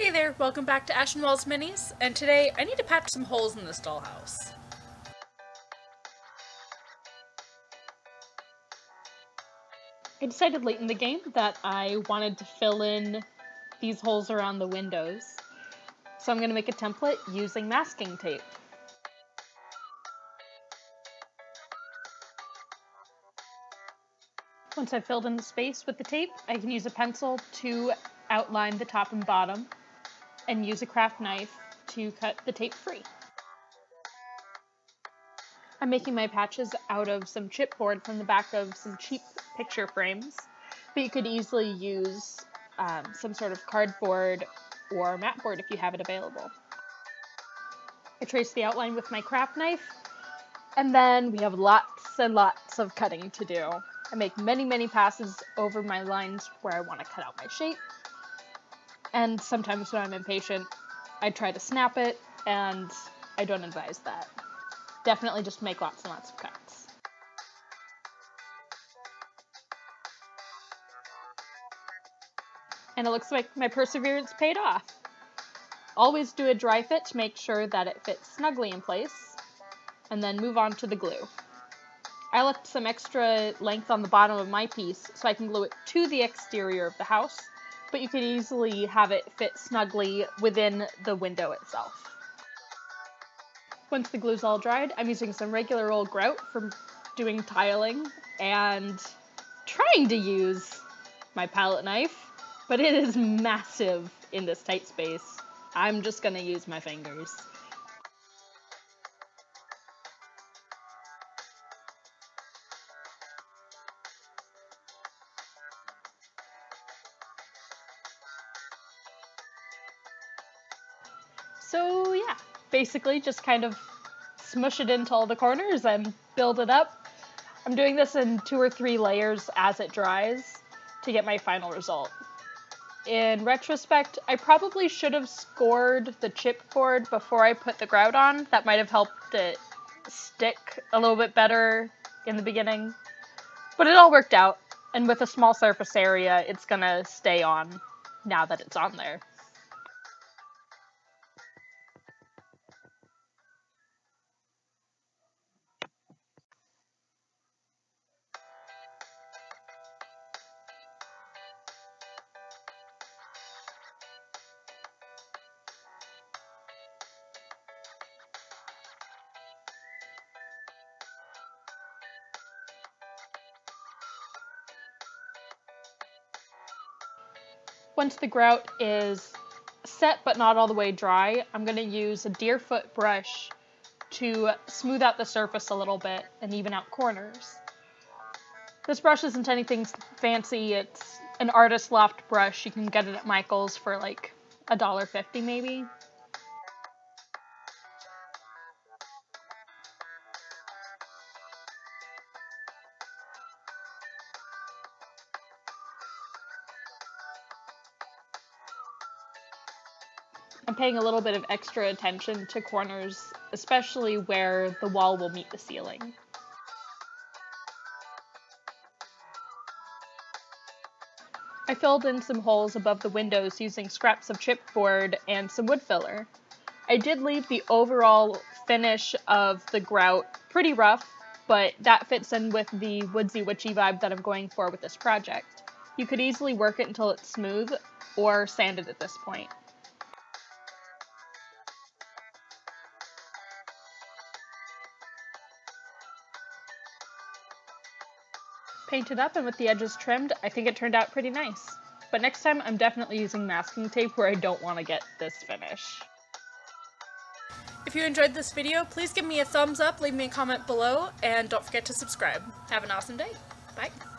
Hey there, welcome back to Ash and Walls Minis, and today I need to patch some holes in this dollhouse. I decided late in the game that I wanted to fill in these holes around the windows, so I'm going to make a template using masking tape. Once I've filled in the space with the tape, I can use a pencil to outline the top and bottom, and use a craft knife to cut the tape free. I'm making my patches out of some chipboard from the back of some cheap picture frames, but you could easily use some sort of cardboard or matboard if you have it available. I trace the outline with my craft knife, and then we have lots and lots of cutting to do. I make many passes over my lines where I want to cut out my shape, and sometimes when I'm impatient, I try to snap it, and I don't advise that. Definitely just make lots and lots of cuts. And it looks like my perseverance paid off. Always do a dry fit to make sure that it fits snugly in place, and then move on to the glue. I left some extra length on the bottom of my piece so I can glue it to the exterior of the house, but you could easily have it fit snugly within the window itself. Once the glue's all dried, I'm using some regular old grout from doing tiling and trying to use my palette knife, but it is massive in this tight space. I'm just gonna use my fingers. So yeah, basically just kind of smush it into all the corners and build it up. I'm doing this in 2 or 3 layers as it dries to get my final result. In retrospect, I probably should have scored the chipboard before I put the grout on. That might have helped it stick a little bit better in the beginning. But it all worked out, and with a small surface area, it's gonna stay on now that it's on there. Once the grout is set but not all the way dry, I'm going to use a deerfoot brush to smooth out the surface a little bit and even out corners. This brush isn't anything fancy, it's an artist loft brush. You can get it at Michael's for like $1.50 maybe. I'm paying a little bit of extra attention to corners, especially where the wall will meet the ceiling. I filled in some holes above the windows using scraps of chipboard and some wood filler. I did leave the overall finish of the grout pretty rough, but that fits in with the woodsy witchy vibe that I'm going for with this project. You could easily work it until it's smooth, or sand it at this point. Painted up and with the edges trimmed, I think it turned out pretty nice. But next time I'm definitely using masking tape where I don't want to get this finish. If you enjoyed this video, please give me a thumbs up, leave me a comment below, and don't forget to subscribe. Have an awesome day. Bye.